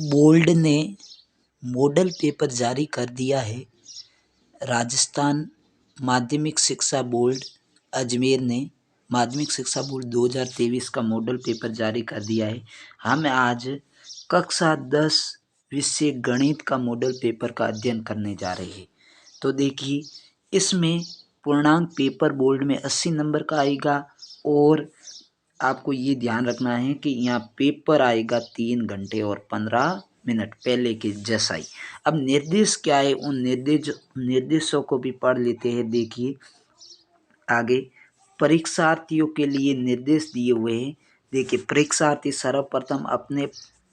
Board ने model paper जारी कर दिया है। राजस्थान माध्यमिक शिक्षा बोर्ड अजमेर ने माध्यमिक शिक्षा बोर्ड 2023 का मॉडल पेपर जारी कर दिया है। हम आज कक्षा 10 विषय गणित का मॉडल पेपर का अध्ययन करने जा रहे हैं। तो देखिए, इसमें पूर्णांक पेपर बोर्ड में 80 नंबर का आएगा और आपको ये ध्यान रखना है कि यहाँ पेपर आएगा 3 घंटे और 15 मिनट पहले के जैसा ही। अब निर्देश क्या है, उन निर्देशों को भी पढ़ लेते हैं। देखिए आगे परीक्षार्थियों के लिए निर्देश दिए हुए हैं। देखिए, परीक्षार्थी सर्वप्रथम अपने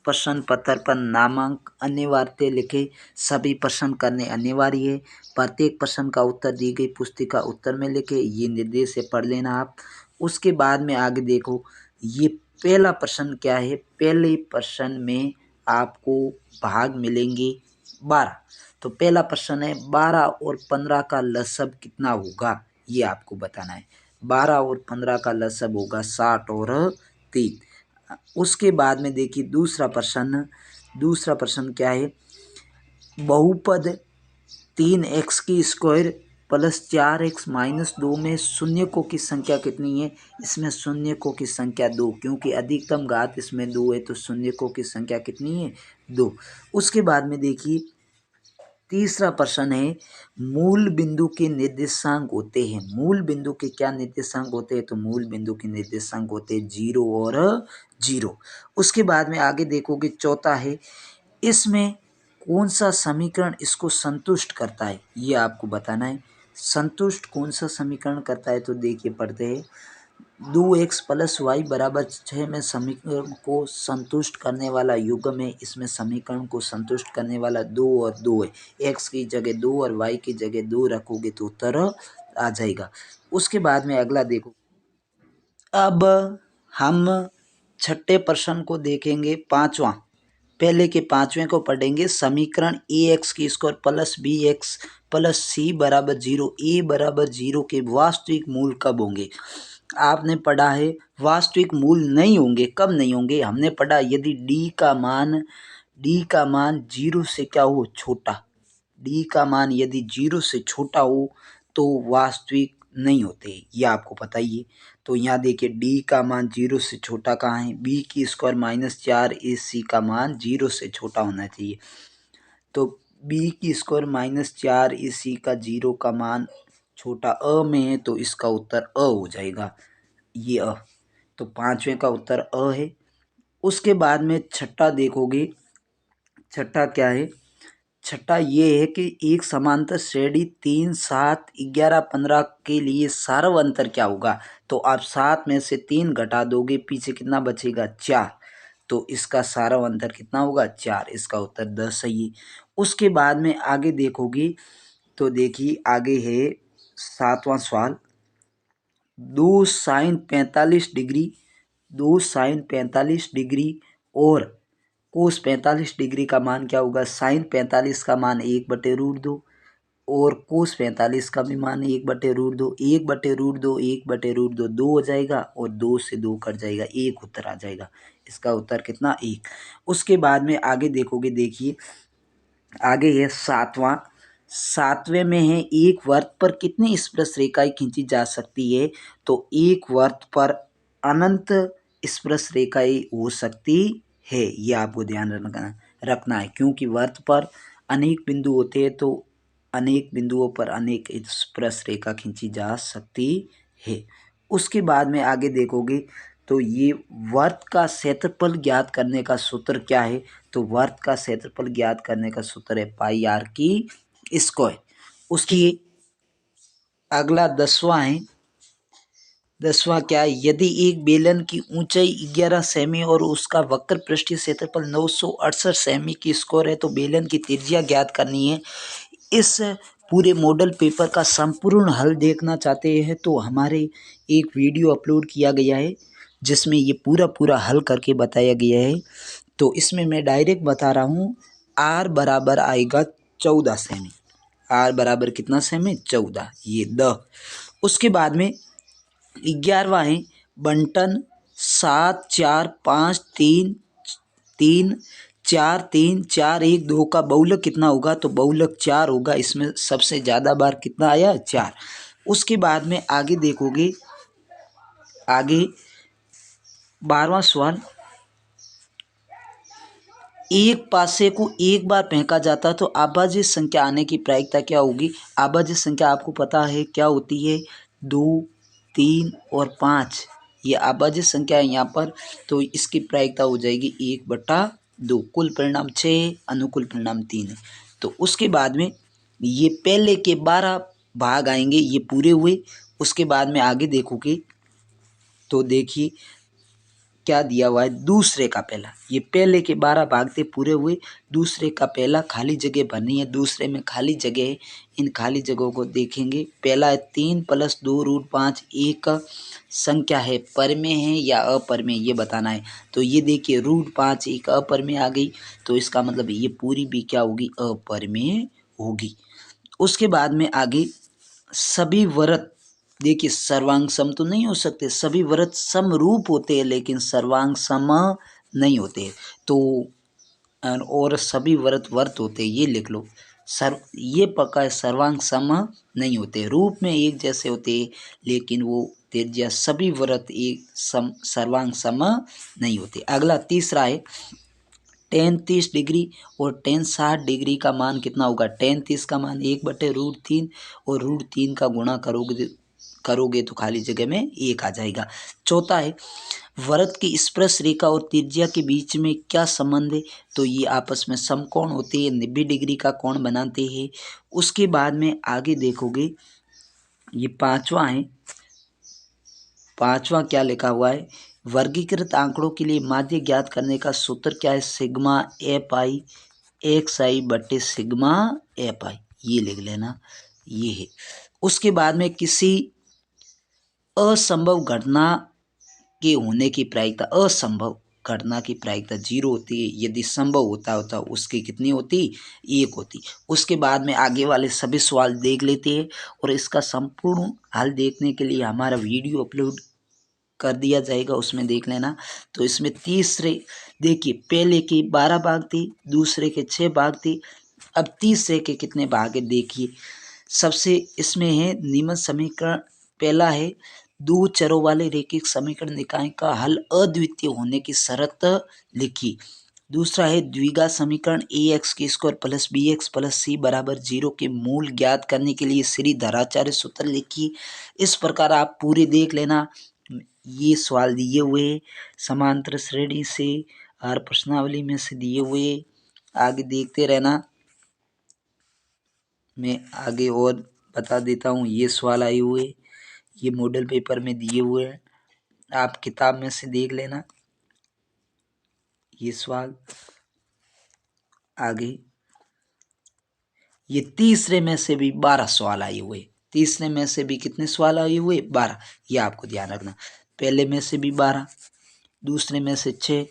प्रश्न पत्र पर नामांक अनिवार्य लिखे। सभी प्रश्न करने अनिवार्य है। प्रत्येक प्रश्न का उत्तर दी गई पुस्तिका उत्तर में लिखे। ये निर्देश है, पढ़ लेना आप। उसके बाद में आगे देखो, ये पहला प्रश्न क्या है। पहले प्रश्न में आपको भाग मिलेंगे 12। तो पहला प्रश्न है 12 और 15 का लसब कितना होगा, ये आपको बताना है। 12 और 15 का लसब होगा 60 और 3। उसके बाद में देखिए दूसरा प्रश्न क्या है। बहुपद 3x की स्क्वायर प्लस 4x माइनस 2 में शून्यकों की संख्या कितनी है। इसमें शून्यकों की संख्या 2, क्योंकि अधिकतम घात इसमें 2 है, तो शून्यकों की संख्या कितनी है, 2। उसके बाद में देखिए तीसरा प्रश्न है, मूल बिंदु के निर्देशांक होते हैं। मूल बिंदु के क्या निर्देशांक होते हैं, तो मूल बिंदु के निर्देशांक होते हैं 0 और 0। उसके बाद में आगे देखोगे चौथा है, इसमें कौन सा समीकरण इसको संतुष्ट करता है, ये आपको बताना है। संतुष्ट कौन सा समीकरण करता है, तो देखिए पढ़ते हैं। 2x प्लस वाई बराबर 6 में समीकरण को संतुष्ट करने वाला युग्म है। इसमें समीकरण को संतुष्ट करने वाला 2 और 2 है। x की जगह 2 और y की जगह 2 रखोगे तो उत्तर आ जाएगा। उसके बाद में अगला देखो, अब हम छठे प्रश्न को देखेंगे। पांचवा, पहले के पांचवें को पढ़ेंगे। समीकरण ax की square plus bx plus c बराबर 0, a बराबर 0 के वास्तविक मूल कब होंगे। आपने पढ़ा है वास्तविक मूल नहीं होंगे। कब नहीं होंगे, हमने पढ़ा यदि d का मान 0 से क्या हो, छोटा। d का मान यदि 0 से छोटा हो तो वास्तविक नहीं होते, ये आपको पता ही है। तो यहाँ देखिए d का मान 0 से छोटा कहाँ है, b की स्क्वायर माइनस 4ac का मान 0 से छोटा होना चाहिए। तो b की स्क्वायर माइनस 4ac का 0 का मान छोटा अ में है, तो इसका उत्तर अ हो जाएगा, ये अ। तो पांचवें का उत्तर अ है। उसके बाद में छठा देखोगे, छठा क्या है। छठा ये है कि एक समांतर श्रेणी 3, 7, 11, 15 के लिए सारव अंतर क्या होगा। तो आप 7 में से 3 घटा दोगे, पीछे कितना बचेगा, 4। तो इसका सारव अंतर कितना होगा, 4। इसका उत्तर 10 सही है। उसके बाद में आगे देखोगे तो देखिए आगे है 7वां सवाल। 2 साइन 45 डिग्री, 2 साइन 45 डिग्री और कोस 45 डिग्री का मान क्या होगा। साइन 45 का मान 1/√2 और कोस 45 का भी मान 1/√2। 1/√2 1/√2 2 हो जाएगा और 2 से 2 कट जाएगा, 1 उत्तर आ जाएगा। इसका उत्तर कितना, 1। उसके बाद में आगे देखोगे, देखिए आगे है सातवें में है, एक वृत्त पर कितनी स्पर्श रेखाएं खींची जा सकती है। तो एक वृत्त पर अनंत स्पर्श रेखाएं हो सकती है, ये आपको ध्यान रखना है, क्योंकि वृत्त पर अनेक बिंदु होते हैं, तो अनेक बिंदुओं पर अनेक स्पर्श रेखा खींची जा सकती है। उसके बाद में आगे देखोगे तो ये वृत्त का क्षेत्रफल ज्ञात करने का सूत्र क्या है। तो वृत्त का क्षेत्रफल ज्ञात करने का सूत्र है पाई आर की स्क्वायर। उसकी अगला 10वां है। 10वां क्या है, यदि एक बेलन की ऊंचाई 11 सेमी और उसका वक्र पृष्ठीय क्षेत्रफल 968 सेमी की स्क्वायर है, तो बेलन की त्रिज्या ज्ञात करनी है। इस पूरे मॉडल पेपर का संपूर्ण हल देखना चाहते हैं तो हमारे एक वीडियो अपलोड किया गया है, जिसमें ये पूरा हल करके बताया गया है। तो इसमें मैं डायरेक्ट बता रहा हूँ, आर बराबर आएगा 14 सेमी। आर बराबर कितना सेमी, 14, ये 10। उसके बाद में 11वां है, बंटन 7, 4, 5, 3, 3, 4 3 4 1 2 का बहुलक कितना होगा, तो बहुलक 4 होगा। इसमें सबसे ज़्यादा बार कितना आया, 4। उसके बाद में आगे देखोगे, आगे 12वां सवाल, एक पासे को एक बार फेंका जाता तो अभाज्य संख्या आने की प्रायिकता क्या होगी। अभाज्य संख्या आपको पता है क्या होती है, 2 3 और 5, ये अभाज्य संख्या है यहाँ पर। तो इसकी प्रायिकता हो जाएगी 1/2। कुल परिणाम 6, अनुकूल परिणाम 3 है। तो उसके बाद में ये पहले के 12 भाग आएंगे, ये पूरे हुए। उसके बाद में आगे देखोगे तो देखिए क्या दिया हुआ है, दूसरे का पहला, ये पहले के 12 भाग थे पूरे हुए, दूसरे का पहला खाली जगह भरनी है। दूसरे में खाली जगह है, इन खाली जगहों को देखेंगे। पहला है 3 + 2√5, एक संख्या है, परमेय है या अपरमेय, ये बताना है। तो ये देखिए √5 एक अपरमेय आ गई, तो इसका मतलब ये पूरी भी क्या होगी, अपरमेय होगी। उसके बाद में आगे सभी वृत्त, देखिए सर्वांग सम तो नहीं हो सकते, सभी वृत्त समरूप होते हैं लेकिन सर्वांग सम नहीं होते। तो और सभी वृत्त वर्त होते हैं, ये लिख लो। ये पक्का है, सर्वांग सम नहीं होते, रूप में एक जैसे होते हैं लेकिन वो त्रिज्या सभी वृत्त एक सर्वांग सम नहीं होते। अगला तीसरा है tan 30 डिग्री और tan 60 डिग्री का मान कितना होगा। tan 30 का मान 1/√3 और √3 का गुणा करोगे तो खाली जगह में 1 आ जाएगा। चौथा है वृत्त की स्पर्श रेखा और त्रिज्या के बीच में क्या संबंध है, तो ये आपस में समकोण होते हैं, 90 डिग्री का कोण बनाते हैं। उसके बाद में आगे देखोगे, ये पांचवा क्या लिखा हुआ है, वर्गीकृत आंकड़ों के लिए माध्य ज्ञात करने का सूत्र क्या है, सिग्मा एफ आई एक्स आई बटे सिग्मा एफ आई, ये लिख लेना, ये है। उसके बाद में किसी असंभव घटना के होने की प्रायिकता, असंभव घटना की प्रायिकता 0 होती है, यदि संभव होता उसकी कितनी होती, 1 होती। उसके बाद में आगे वाले सभी सवाल देख लेते हैं और इसका संपूर्ण हल देखने के लिए हमारा वीडियो अपलोड कर दिया जाएगा, उसमें देख लेना। तो इसमें तीसरे देखिए, पहले के 12 भाग थे, दूसरे के 6 भाग थे, अब तीसरे के कितने भाग है देखिए। सबसे इसमें है निम्न समीकरण, पहला है दो चरों वाले रैखिक समीकरण निकाय का हल अद्वितीय होने की शर्त लिखी। दूसरा है द्विघात समीकरण ax² + bx + c = 0 के मूल ज्ञात करने के लिए श्रीधराचार्य सूत्र लिखिए। इस प्रकार आप पूरे देख लेना, ये सवाल दिए हुए समांतर श्रेणी से और प्रश्नावली में से दिए हुए, आगे देखते रहना। मैं आगे और बता देता हूँ, ये सवाल आए हुए, ये मॉडल पेपर में दिए हुए हैं, आप किताब में से देख लेना ये सवाल। आगे ये तीसरे में से भी 12 सवाल आए हुए, तीसरे में से भी कितने सवाल आए हुए, 12, ये आपको ध्यान रखना। पहले में से भी 12, दूसरे में से 6,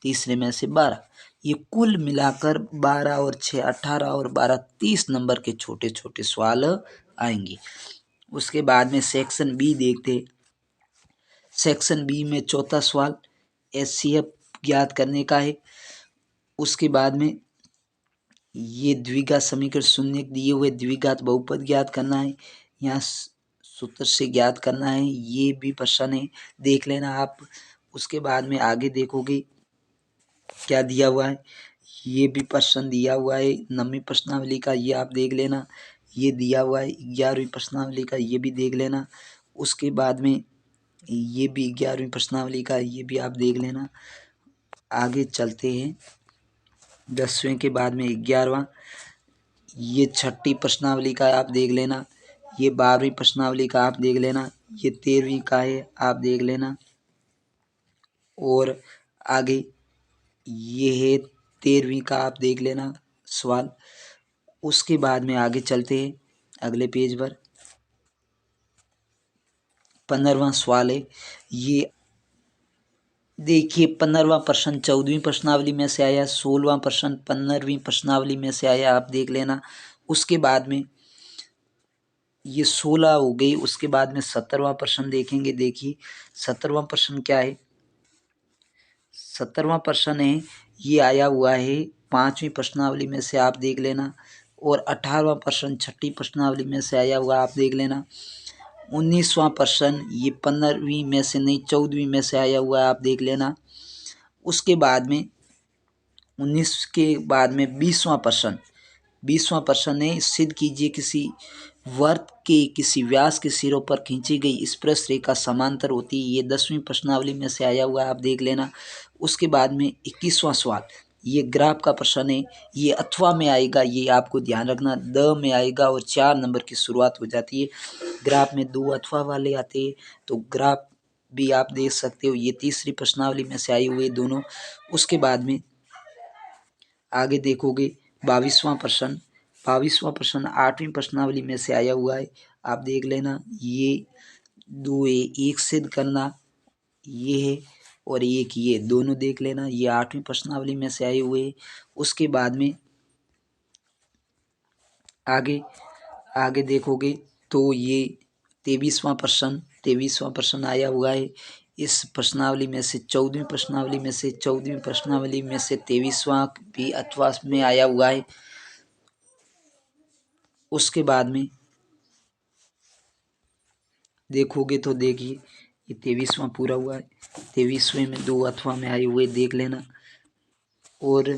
तीसरे में से 12, ये कुल मिलाकर 12 और 6 18 और 12 30 नंबर के छोटे छोटे सवाल आएंगे। उसके बाद में सेक्शन बी देखते। सेक्शन बी में चौथा सवाल एचसीएफ ज्ञात करने का है। उसके बाद में ये द्विघात समीकरण शून्य दिए हुए द्विघात बहुपद ज्ञात करना है, यहाँ सूत्र से ज्ञात करना है, ये भी प्रश्न है, देख लेना आप। उसके बाद में आगे देखोगे क्या दिया हुआ है, ये भी प्रश्न दिया हुआ है 9वीं प्रश्नावली का, ये आप देख लेना। ये दिया हुआ है 11वीं प्रश्नावली का, ये भी देख लेना। उसके बाद में ये भी 11वीं प्रश्नावली का, ये भी आप देख लेना। आगे चलते हैं 10वें के बाद में 11वां, ये 6ठी प्रश्नावली का आप देख लेना। ये 12वीं प्रश्नावली का आप देख लेना। ये 13वीं का है, आप देख लेना। और आगे ये है 13वीं का, आप देख लेना सवाल। उसके बाद में आगे चलते हैं अगले पेज पर, 15वां सवाल है। ये देखिए 15वां प्रश्न 14वीं प्रश्नावली में से आया, 16वां प्रश्न 15वीं प्रश्नावली में से आया, आप देख लेना। उसके बाद में ये 16 हो गई। उसके बाद में 17वां प्रश्न देखेंगे। देखिए 17वां प्रश्न क्या है, 17वां प्रश्न है, ये आया हुआ है 5वीं प्रश्नावली में से, आप देख लेना। और 18वां प्रश्न 6ठी प्रश्नावली में से आया हुआ, आप देख लेना। 19वां प्रश्न ये 15वीं में से नहीं 14वीं में से आया हुआ है, आप देख लेना। उसके बाद में 19 के बाद में 20वां प्रश्न है, सिद्ध कीजिए किसी वर्त के किसी व्यास के सिरों पर खींची गई स्पर्श रेखा समांतर होती है। ये 10वीं प्रश्नावली में से आया हुआ है, आप देख लेना। उसके बाद में 21वां सवाल, ये ग्राफ का प्रश्न है, ये अथवा में आएगा, ये आपको ध्यान रखना। द में आएगा और 4 नंबर की शुरुआत हो जाती है। ग्राफ में 2 अथवा वाले आते हैं, तो ग्राफ भी आप देख सकते हो। ये 3री प्रश्नावली में से आए हुए दोनों। उसके बाद में आगे देखोगे 22वां प्रश्न 8वीं प्रश्नावली में से आया हुआ है, आप देख लेना। ये 2 एक सिद्ध करना, ये है, और एक ये दोनों देख लेना, ये 8वीं प्रश्नावली में से आए हुए। उसके बाद में आगे देखोगे तो ये 23वां प्रश्न आया हुआ है। इस प्रश्नावली में से 14वीं प्रश्नावली में से 23वां भी अथवा में आया हुआ है। उसके बाद में देखोगे तो देखिए ये 23वां पूरा हुआ है, 23वें में 2 अथवा में आए हुए, देख लेना। और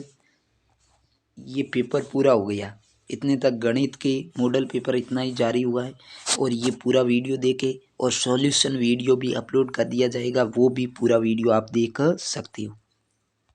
ये पेपर पूरा हो गया। इतने तक गणित के मॉडल पेपर इतना ही जारी हुआ है। और ये पूरा वीडियो देखे, और सॉल्यूशन वीडियो भी अपलोड कर दिया जाएगा, वो भी पूरा वीडियो आप देख सकते हो।